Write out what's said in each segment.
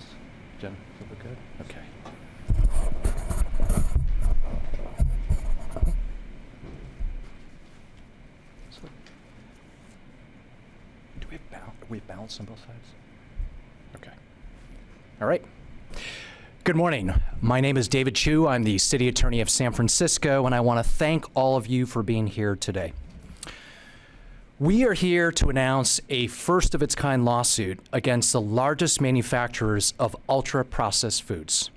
slides. Jen, does it look good? Okay. Do we have balance on both sides? Okay. All right. Good morning. My name is David Chiu. I'm the City Attorney of San Francisco, and I want to thank all of you for being here today. We are here to announce a first-of-its-kind lawsuit against the largest manufacturers of ultra-processed foods.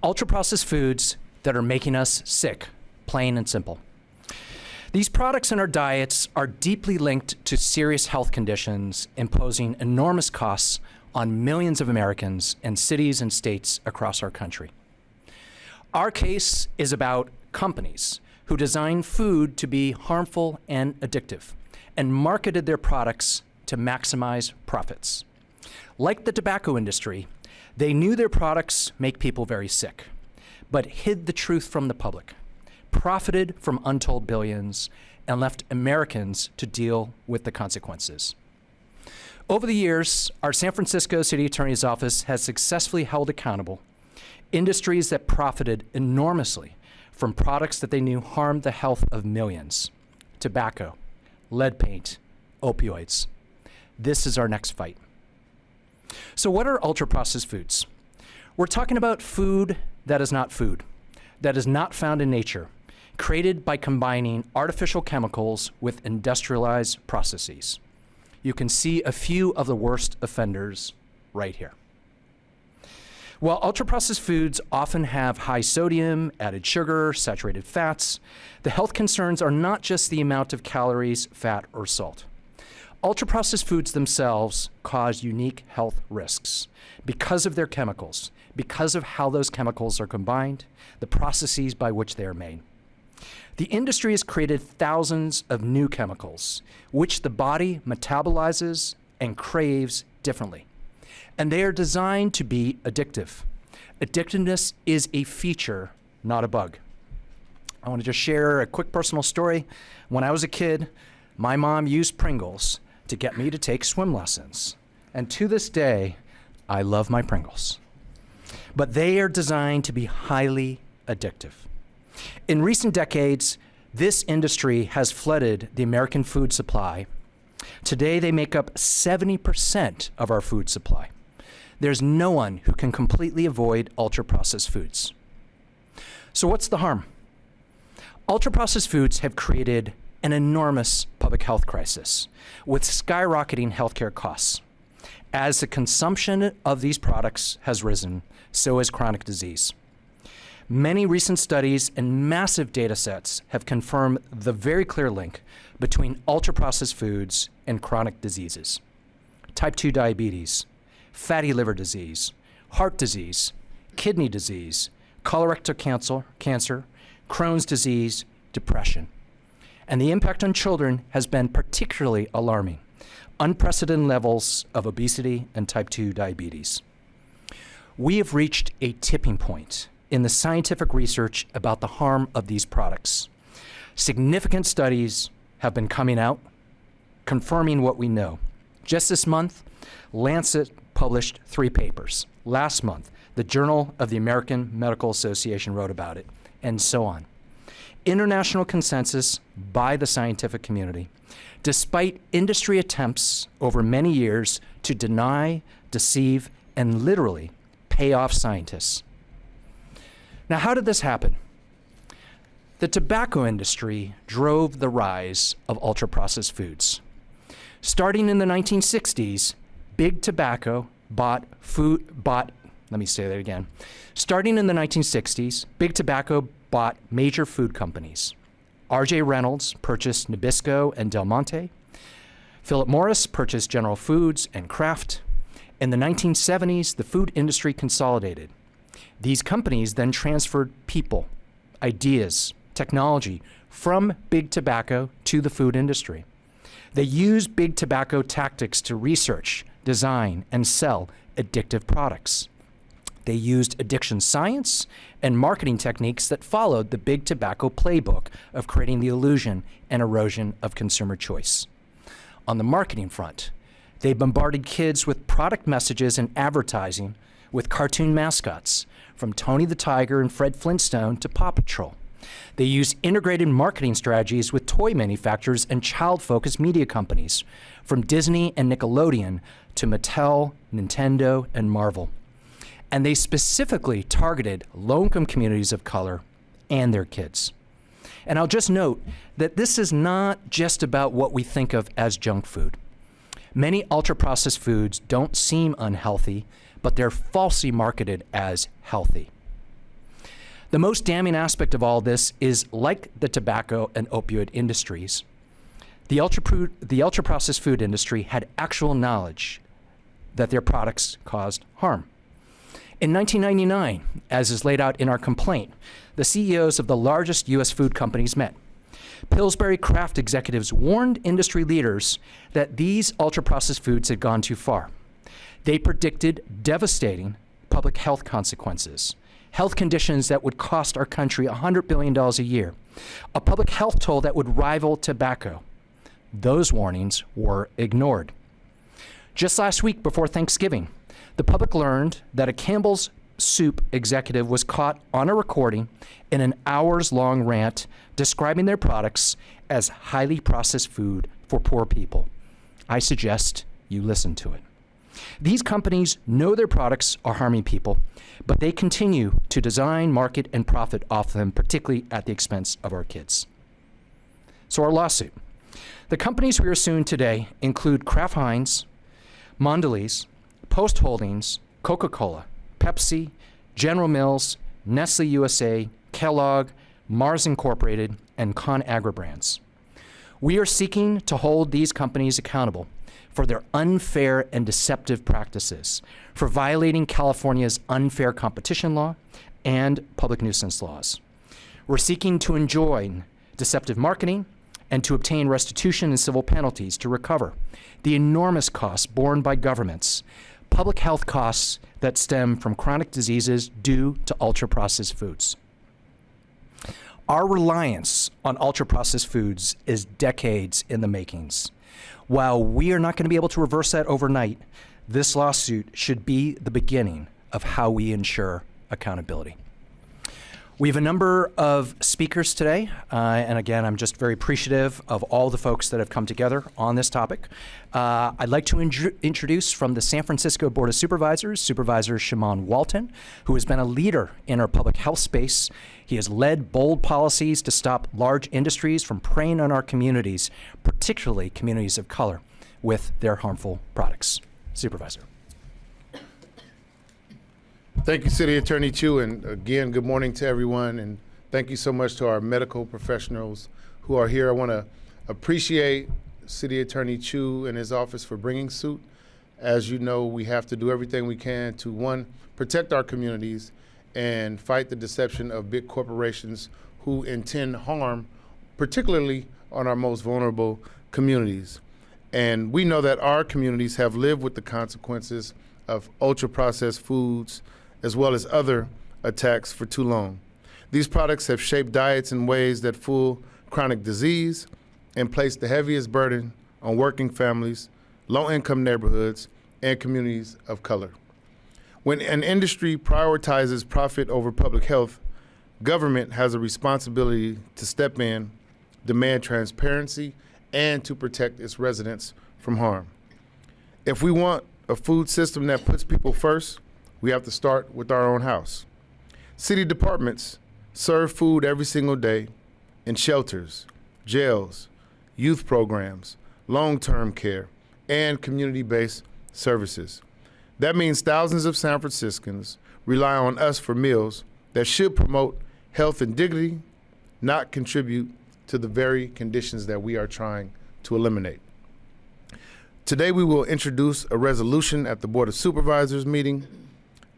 Ultra-processed foods that are making us sick, plain and simple. These products in our diets are deeply linked to serious health conditions, imposing enormous costs on millions of Americans and cities and states across our country. Our case is about companies who design food to be harmful and addictive and marketed their products to maximize profits. Like the tobacco industry, they knew their products make people very sick, but hid the truth from the public, profited from untold billions, and left Americans to deal with the consequences. Over the years, our San Francisco City Attorney's Office has successfully held accountable industries that profited enormously from products that they knew harmed the health of millions: tobacco, lead paint, opioids. This is our next fight. So what are ultra-processed foods? We're talking about food that is not food, that is not found in nature, created by combining artificial chemicals with industrialized processes. You can see a few of the worst offenders right here. While ultra-processed foods often have high sodium, added sugar, saturated fats, the health concerns are not just the amount of calories, fat, or salt. Ultra-processed foods themselves cause unique health risks because of their chemicals, because of how those chemicals are combined, the processes by which they are made. The industry has created thousands of new chemicals, which the body metabolizes and craves differently. And they are designed to be addictive. Addictiveness is a feature, not a bug. I want to just share a quick personal story. When I was a kid, my mom used Pringles to get me to take swim lessons. And to this day, I love my Pringles. But they are designed to be highly addictive. In recent decades, this industry has flooded the American food supply. Today, they make up 70% of our food supply. There's no one who can completely avoid ultra-processed foods. So what's the harm? Ultra-processed foods have created an enormous public health crisis with skyrocketing healthcare costs. As the consumption of these products has risen, so has chronic disease. Many recent studies and massive data sets have confirmed the very clear link between ultra-processed foods and chronic diseases. Type 2 diabetes, fatty liver disease, heart disease, kidney disease, colorectal cancer, Crohn's disease, depression. And the impact on children has been particularly alarming. Unprecedented levels of obesity and type 2 diabetes. We have reached a tipping point in the scientific research about the harm of these products. Significant studies have been coming out confirming what we know. Just this month, Lancet published 3 papers. Last month, the Journal of the American Medical Association wrote about it, and so on. International consensus by the scientific community, despite industry attempts over many years to deny, deceive, and literally pay off scientists. Now, how did this happen? The tobacco industry drove the rise of ultra-processed foods. Starting in the 1960s, Big Tobacco Starting in the 1960s, Big Tobacco bought major food companies. R.J. Reynolds purchased Nabisco and Del Monte. Philip Morris purchased General Foods and Kraft. In the 1970s, the food industry consolidated. These companies then transferred people, ideas, technology from Big Tobacco to the food industry. They used Big Tobacco tactics to research, design, and sell addictive products. They used addiction science and marketing techniques that followed the Big Tobacco playbook of creating the illusion and erosion of consumer choice. On the marketing front, they bombarded kids with product messages and advertising with cartoon mascots, from Tony the Tiger and Fred Flintstone to Paw Patrol. They use integrated marketing strategies with toy manufacturers and child-focused media companies, from Disney and Nickelodeon to Mattel, Nintendo, and Marvel. And they specifically targeted low-income communities of color and their kids. And I'll just note that this is not just about what we think of as junk food. Many ultra-processed foods don't seem unhealthy, but they're falsely marketed as healthy. The most damning aspect of all this is, like the tobacco and opioid industries, the ultra-processed food industry had actual knowledge that their products caused harm. In 1999, as is laid out in our complaint, the CEOs of the largest U.S. food companies met. Pillsbury Kraft executives warned industry leaders that these ultra-processed foods had gone too far. They predicted devastating public health consequences, health conditions that would cost our country $100 billion a year, a public health toll that would rival tobacco. Those warnings were ignored. Just last week before Thanksgiving, the public learned that a Campbell's Soup executive was caught on a recording in an hours-long rant describing their products as highly processed food for poor people. I suggest you listen to it. These companies know their products are harming people, but they continue to design, market, and profit off them, particularly at the expense of our kids. So our lawsuit. The companies we are suing today include Kraft Heinz, Mondelez, Post Holdings, Coca-Cola, Pepsi, General Mills, Nestle USA, Kellogg, Mars Incorporated, and ConAgra Brands. We are seeking to hold these companies accountable for their unfair and deceptive practices, for violating California's unfair competition law and public nuisance laws. We're seeking to enjoin deceptive marketing and to obtain restitution and civil penalties to recover the enormous costs borne by governments, public health costs that stem from chronic diseases due to ultra-processed foods. Our reliance on ultra-processed foods is decades in the makings. While we are not going to be able to reverse that overnight, this lawsuit should be the beginning of how we ensure accountability. We have a number of speakers today, and again, I'm just very appreciative of all the folks that have come together on this topic. I'd like to introduce from the San Francisco Board of Supervisors, Supervisor Shimon Walton, who has been a leader in our public health space. He has led bold policies to stop large industries from preying on our communities, particularly communities of color, with their harmful products. Supervisor. Thank you, City Attorney Chiu, and again, good morning to everyone, and thank you so much to our medical professionals who are here. I want to appreciate City Attorney Chiu and his office for bringing suit. As you know, we have to do everything we can to, one, protect our communities and fight the deception of big corporations who intend harm, particularly on our most vulnerable communities. And we know that our communities have lived with the consequences of ultra-processed foods, as well as other attacks for too long. These products have shaped diets in ways that fuel chronic disease and place the heaviest burden on working families, low-income neighborhoods, and communities of color. When an industry prioritizes profit over public health, government has a responsibility to step in, demand transparency, and to protect its residents from harm. If we want a food system that puts people first, we have to start with our own house. City departments serve food every single day in shelters, jails, youth programs, long-term care, and community-based services. That means thousands of San Franciscans rely on us for meals that should promote health and dignity, not contribute to the very conditions that we are trying to eliminate. Today, we will introduce a resolution at the Board of Supervisors meeting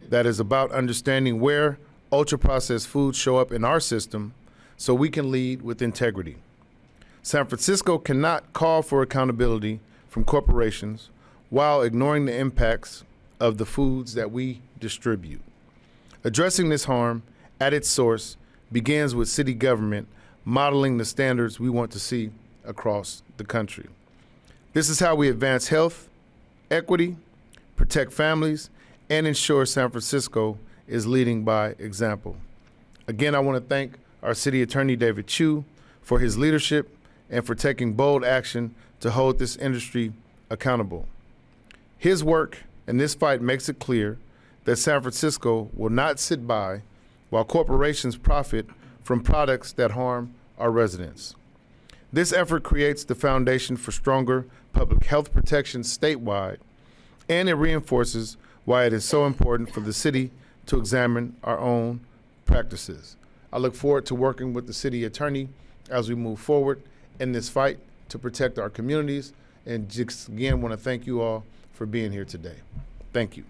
that is about understanding where ultra-processed foods show up in our system so we can lead with integrity. San Francisco cannot call for accountability from corporations while ignoring the impacts of the foods that we distribute. Addressing this harm at its source begins with city government modeling the standards we want to see across the country. This is how we advance health, equity, protect families, and ensure San Francisco is leading by example. Again, I want to thank our City Attorney, David Chiu, for his leadership and for taking bold action to hold this industry accountable. His work in this fight makes it clear that San Francisco will not sit by while corporations profit from products that harm our residents. This effort creates the foundation for stronger public health protections statewide, and it reinforces why it is so important for the city to examine our own practices. I look forward to working with the city attorney as we move forward in this fight to protect our communities, and just again want to thank you all for being here today. Thank you.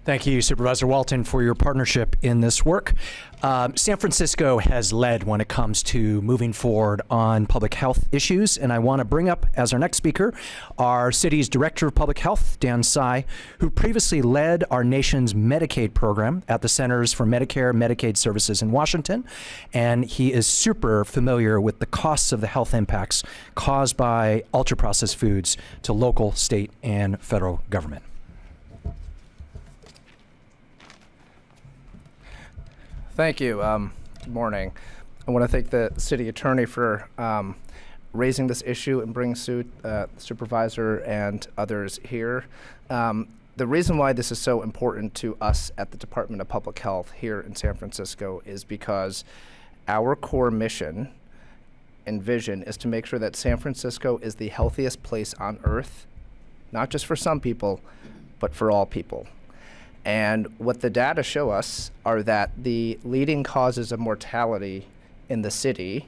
Thank you, Supervisor Walton, for your partnership in this work. San Francisco has led when it comes to moving forward on public health issues, and I want to bring up as our next speaker our city's Director of Public Health, Dan Tsai, who previously led our nation's Medicaid program at the Centers for Medicare and Medicaid Services in Washington, and he is super familiar with the costs of the health impacts caused by ultra-processed foods to local, state, and federal government. Thank you. Good morning. I want to thank the city attorney for raising this issue and bringing supervisor and others here. The reason why this is so important to us at the Department of Public Health here in San Francisco is because our core mission and vision is to make sure that San Francisco is the healthiest place on earth, not just for some people, but for all people. And what the data show us are that the leading causes of mortality in the city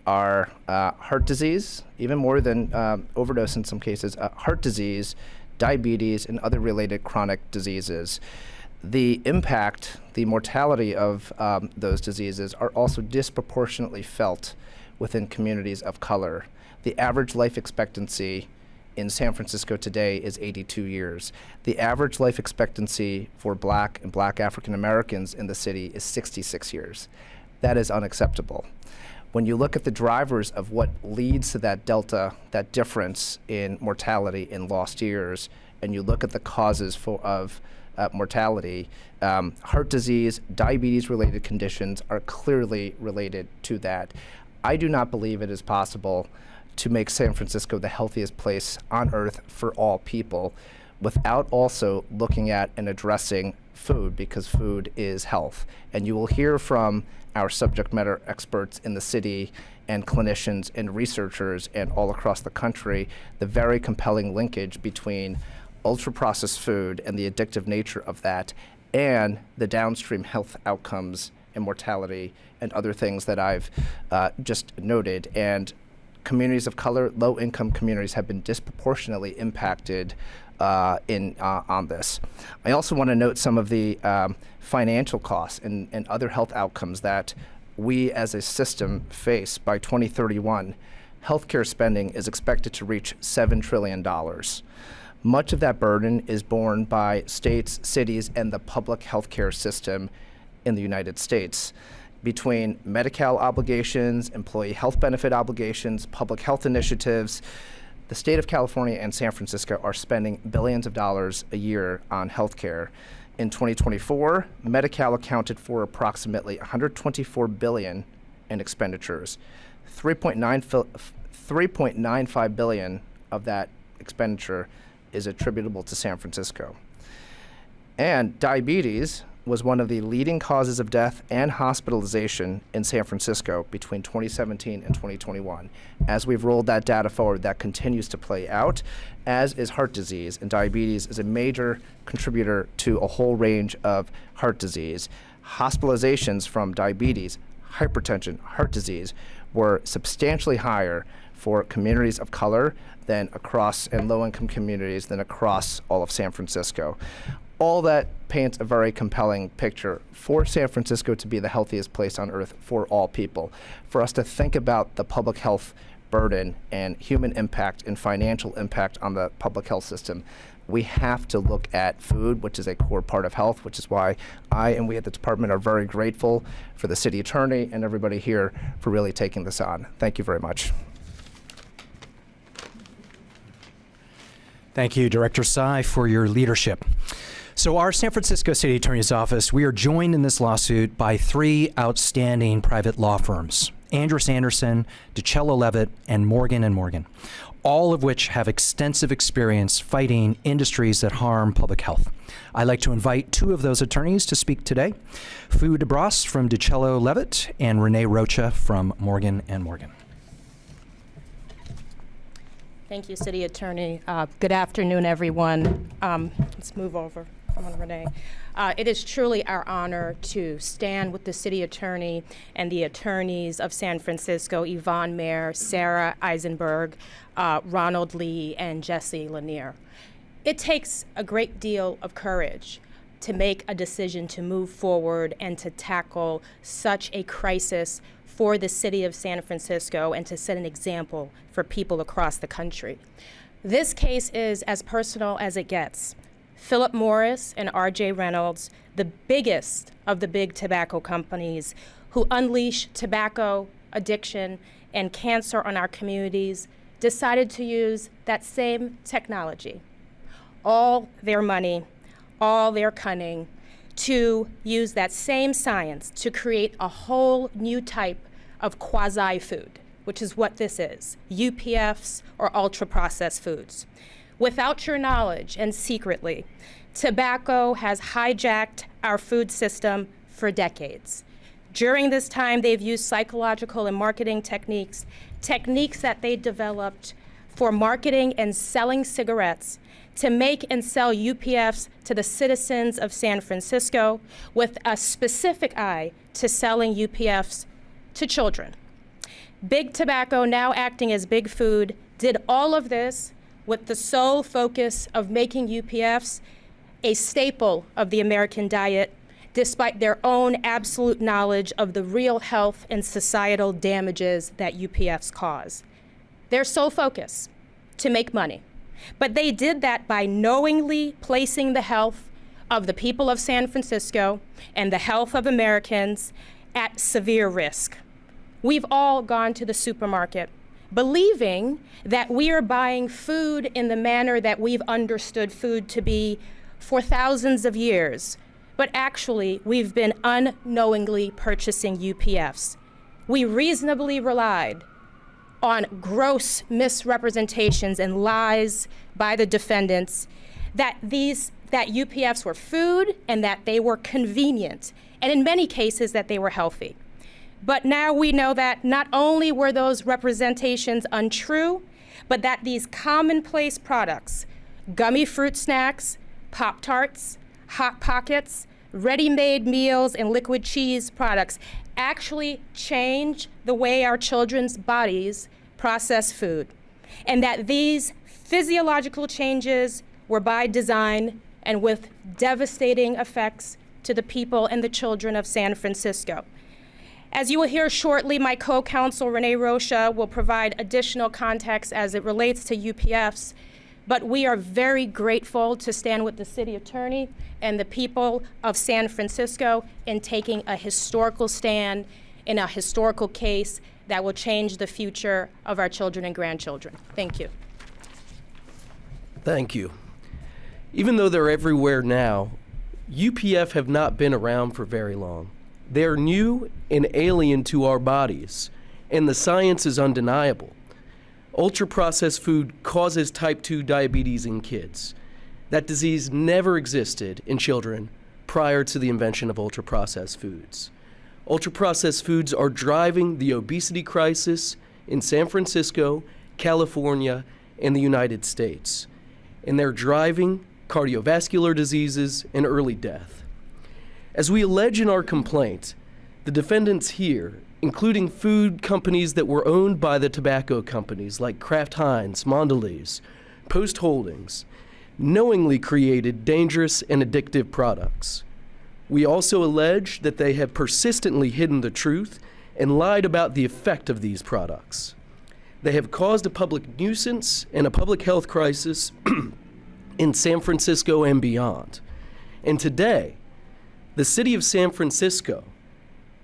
are heart disease, even more than overdose in some cases, heart disease, diabetes, and other related chronic diseases. The impact, the mortality of those diseases are also disproportionately felt within communities of color. The average life expectancy in San Francisco today is 82 years. The average life expectancy for Black and Black African Americans in the city is 66 years. That is unacceptable. When you look at the drivers of what leads to that delta, that difference in mortality in lost years, and you look at the causes of mortality, heart disease, diabetes-related conditions are clearly related to that. I do not believe it is possible to make San Francisco the healthiest place on earth for all people without also looking at and addressing food, because food is health. And you will hear from our subject matter experts in the city and clinicians and researchers and all across the country the very compelling linkage between ultra-processed food and the addictive nature of that and the downstream health outcomes and mortality and other things that I've just noted. And communities of color, low-income communities have been disproportionately impacted on this. I also want to note some of the financial costs and other health outcomes that we as a system face. By 2031, healthcare spending is expected to reach $7 trillion. Much of that burden is borne by states, cities, and the public healthcare system in the United States. Between Medi-Cal obligations, employee health benefit obligations, public health initiatives, the state of California and San Francisco are spending billions of dollars a year on healthcare. In 2024, Medi-Cal accounted for approximately $124 billion in expenditures. 3.95 billion of that expenditure is attributable to San Francisco. And diabetes was one of the leading causes of death and hospitalization in San Francisco between 2017 and 2021. As we've rolled that data forward, that continues to play out, as is heart disease, and diabetes is a major contributor to a whole range of heart disease. Hospitalizations from diabetes, hypertension, heart disease were substantially higher for communities of color than across, and low-income communities than across all of San Francisco. All that paints a very compelling picture for San Francisco to be the healthiest place on earth for all people. For us to think about the public health burden and human impact and financial impact on the public health system, we have to look at food, which is a core part of health, which is why I and we at the department are very grateful for the city attorney and everybody here for really taking this on. Thank you very much. Thank you, Director Tsai, for your leadership. So our San Francisco City Attorney's Office, we are joined in this lawsuit by three outstanding private law firms, Andrus Anderson, DiCello Levitt, and Morgan & Morgan, all of which have extensive experience fighting industries that harm public health. I'd like to invite two of those attorneys to speak today, Fu DeBras from DiCello Levitt and Renee Rocha from Morgan & Morgan. Thank you, City Attorney. Good afternoon, everyone. Let's move over. Come on, Renee. It is truly our honor to stand with the City Attorney and the attorneys of San Francisco, Yvonne Mayer, Sarah Eisenberg, Ronald Lee, and Jesse Lanier. It takes a great deal of courage to make a decision to move forward and to tackle such a crisis for the city of San Francisco and to set an example for people across the country. This case is as personal as it gets. Philip Morris and R.J. Reynolds, the biggest of the big tobacco companies who unleash tobacco addiction and cancer on our communities, decided to use that same technology, all their money, all their cunning, to use that same science to create a whole new type of quasi-food, which is what this is, UPFs or ultra-processed foods. Without your knowledge and secretly, tobacco has hijacked our food system for decades. During this time, they've used psychological and marketing techniques that they developed for marketing and selling cigarettes to make and sell UPFs to the citizens of San Francisco with a specific eye to selling UPFs to children. Big Tobacco, now acting as Big Food, did all of this with the sole focus of making UPFs a staple of the American diet, despite their own absolute knowledge of the real health and societal damages that UPFs cause. Their sole focus, to make money. But they did that by knowingly placing the health of the people of San Francisco and the health of Americans at severe risk. We've all gone to the supermarket believing that we are buying food in the manner that we've understood food to be for thousands of years, but actually we've been unknowingly purchasing UPFs. We reasonably relied on gross misrepresentations and lies by the defendants that UPFs were food and that they were convenient, and in many cases that they were healthy. But now we know that not only were those representations untrue, but that these commonplace products, gummy fruit snacks, Pop-Tarts, Hot Pockets, ready-made meals, and liquid cheese products actually change the way our children's bodies process food, and that these physiological changes were by design and with devastating effects to the people and the children of San Francisco. As you will hear shortly, my co-counsel Renee Rocha will provide additional context as it relates to UPFs, but we are very grateful to stand with the city attorney and the people of San Francisco in taking a historical stand in a historical case that will change the future of our children and grandchildren. Thank you. Thank you. Even though they're everywhere now, UPF have not been around for very long. They are new and alien to our bodies, and the science is undeniable. Ultra-processed food causes type 2 diabetes in kids. That disease never existed in children prior to the invention of ultra-processed foods. Ultra-processed foods are driving the obesity crisis in San Francisco, California, and the United States. And they're driving cardiovascular diseases and early death. As we allege in our complaint, the defendants here, including food companies that were owned by the tobacco companies like Kraft Heinz, Mondelez, Post Holdings, knowingly created dangerous and addictive products. We also allege that they have persistently hidden the truth and lied about the effect of these products. They have caused a public nuisance and a public health crisis in San Francisco and beyond. And today, the city of San Francisco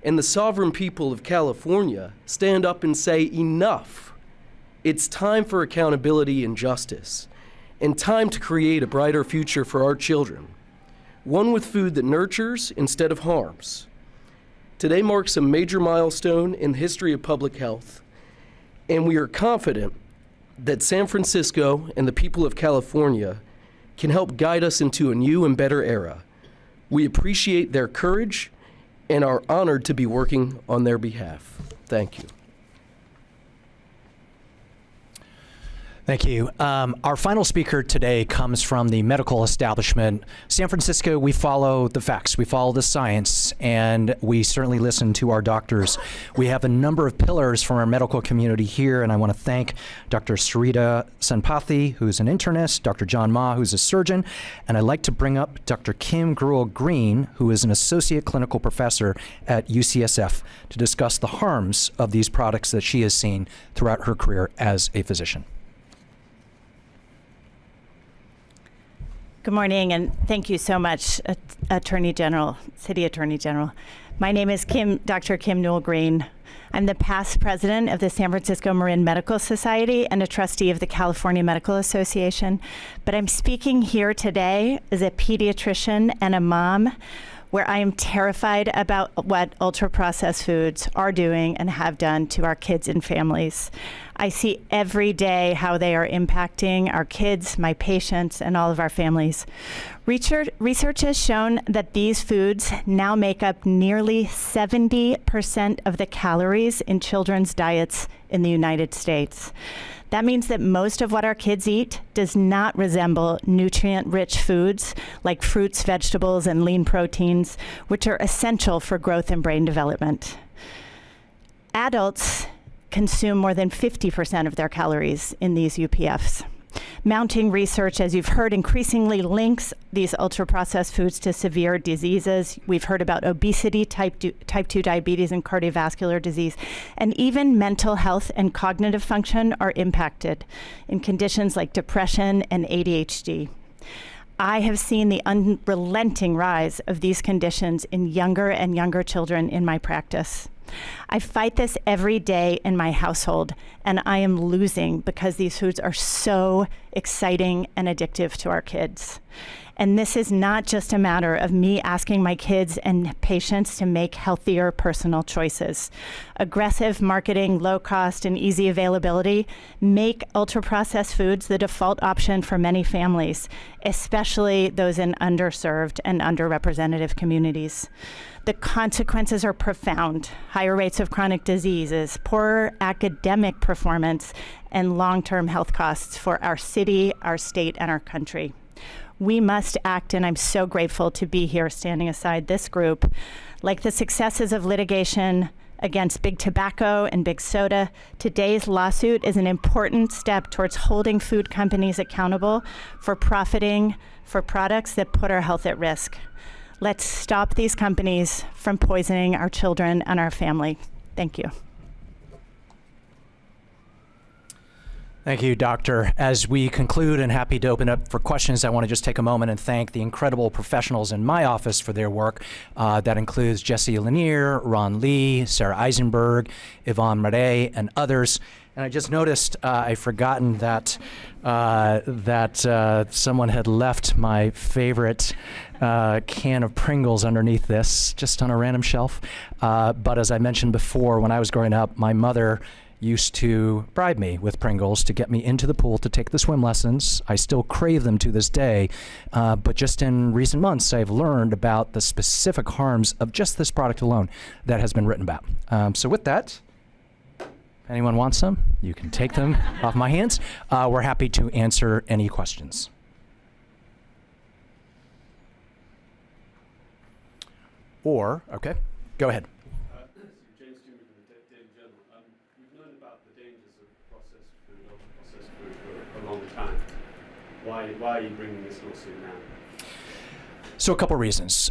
and the sovereign people of California stand up and say, enough. It's time for accountability and justice. and time to create a brighter future for our children, one with food that nurtures instead of harms. Today marks a major milestone in the history of public health, and we are confident that San Francisco and the people of California can help guide us into a new and better era. We appreciate their courage and are honored to be working on their behalf. Thank you. Thank you. Our final speaker today comes from the medical establishment. San Francisco, we follow the facts, we follow the science, and we certainly listen to our doctors. We have a number of pillars from our medical community here, and I want to thank Dr. Sarita Senpathy, who's an internist, Dr. John Ma, who's a surgeon, and I'd like to bring up Dr. Kim Gruel-Green, who is an associate clinical professor at UCSF, to discuss the harms of these products that she has seen throughout her career as a physician. Good morning, and thank you so much, Attorney General, City Attorney General. My name is Dr. Kim Newell-Green. I'm the past president of the San Francisco Marin Medical Society and a trustee of the California Medical Association. But I'm speaking here today as a pediatrician and a mom, where I am terrified about what ultra-processed foods are doing and have done to our kids and families. I see every day how they are impacting our kids, my patients, and all of our families. Research has shown that these foods now make up nearly 70% of the calories in children's diets in the United States. That means that most of what our kids eat does not resemble nutrient-rich foods like fruits, vegetables, and lean proteins, which are essential for growth and brain development. Adults consume more than 50% of their calories in these UPFs. Mounting research, as you've heard, increasingly links these ultra-processed foods to severe diseases. We've heard about obesity, type 2 diabetes, and cardiovascular disease. And even mental health and cognitive function are impacted in conditions like depression and ADHD. I have seen the unrelenting rise of these conditions in younger and younger children in my practice. I fight this every day in my household, and I am losing because these foods are so exciting and addictive to our kids. And this is not just a matter of me asking my kids and patients to make healthier personal choices. Aggressive marketing, low cost, and easy availability make ultra-processed foods the default option for many families, especially those in underserved and underrepresented communities. The consequences are profound: higher rates of chronic diseases, poorer academic performance, and long-term health costs for our city, our state, and our country. We must act, and I'm so grateful to be here standing aside this group. Like the successes of litigation against big tobacco and big soda, today's lawsuit is an important step towards holding food companies accountable for profiting for products that put our health at risk. Let's stop these companies from poisoning our children and our family. Thank you. Thank you, Doctor. As we conclude and happy to open up for questions, I want to just take a moment and thank the incredible professionals in my office for their work. That includes Jesse Lanier, Ron Lee, Sarah Eisenberg, Yvonne Marais, and others. And I just noticed I've forgotten that someone had left my favorite can of Pringles underneath this, just on a random shelf. But as I mentioned before, when I was growing up, my mother used to bribe me with Pringles to get me into the pool to take the swim lessons. I still crave them to this day, but just in recent months, I've learned about the specific harms of just this product alone that has been written about. So with that, if anyone wants some, you can take them off my hands. We're happy to answer any questions. Or, okay, go ahead. Why are you bringing this lawsuit now? So a couple reasons.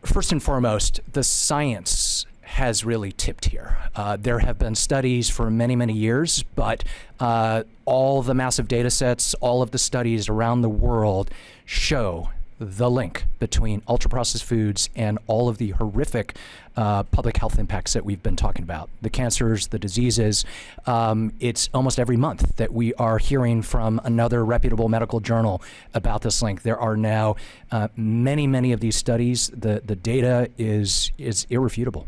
First and foremost, the science has really tipped here. There have been studies for many, many years, but all the massive data sets, all of the studies around the world show the link between ultra-processed foods and all of the horrific public health impacts that we've been talking about, the cancers, the diseases. It's almost every month that we are hearing from another reputable medical journal about this link. There are now many of these studies. The data is irrefutable.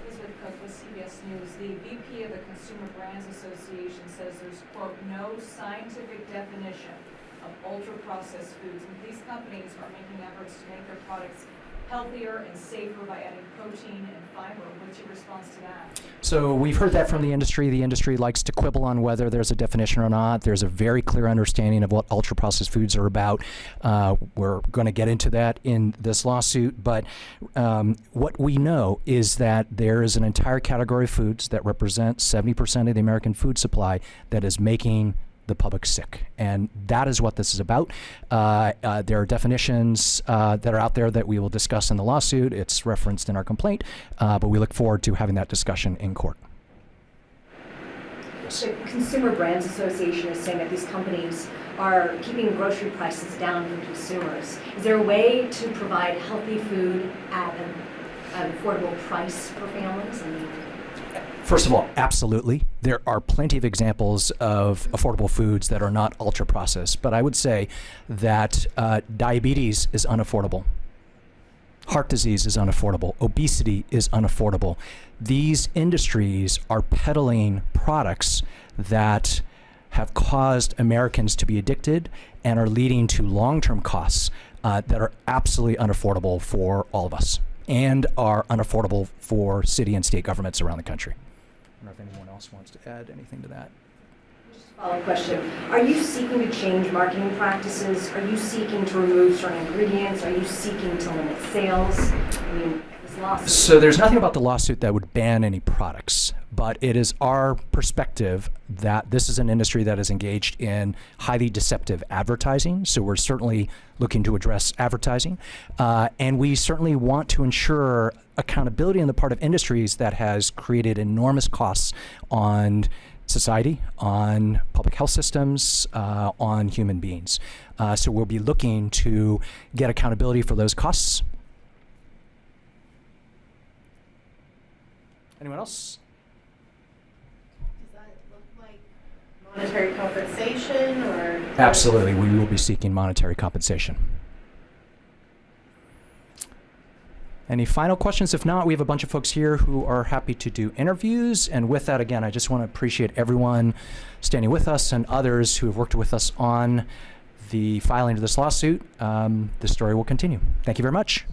Elizabeth Cook with CBS News. The VP of the Consumer Brands Association says there's, quote, no scientific definition of ultra-processed foods, and these companies are making efforts to make their products healthier and safer by adding protein and fiber. What's your response to that? So we've heard that from the industry. The industry likes to quibble on whether there's a definition or not. There's a very clear understanding of what ultra-processed foods are about. We're going to get into that in this lawsuit, but what we know is that there is an entire category of foods that represent 70% of the American food supply that is making the public sick, and that is what this is about. There are definitions that are out there that we will discuss in the lawsuit. It's referenced in our complaint, but we look forward to having that discussion in court. The Consumer Brands Association is saying that these companies are keeping grocery prices down for consumers. Is there a way to provide healthy food at an affordable price for families? First of all, absolutely. There are plenty of examples of affordable foods that are not ultra-processed, but I would say that diabetes is unaffordable. Heart disease is unaffordable. Obesity is unaffordable. These industries are peddling products that have caused Americans to be addicted and are leading to long-term costs that are absolutely unaffordable for all of us and are unaffordable for city and state governments around the country. I don't know if anyone else wants to add anything to that. Just a follow-up question. Are you seeking to change marketing practices? Are you seeking to remove certain ingredients? Are you seeking to limit sales? I mean, this lawsuit. So there's nothing about the lawsuit that would ban any products, but it is our perspective that this is an industry that is engaged in highly deceptive advertising. So we're certainly looking to address advertising, and we certainly want to ensure accountability on the part of industries that has created enormous costs on society, on public health systems, on human beings. So we'll be looking to get accountability for those costs. Anyone else? Does that look like monetary compensation or? Absolutely, we will be seeking monetary compensation. Any final questions? If not, we have a bunch of folks here who are happy to do interviews. And with that, again, I just want to appreciate everyone standing with us and others who have worked with us on the filing of this lawsuit. The story will continue. Thank you very much.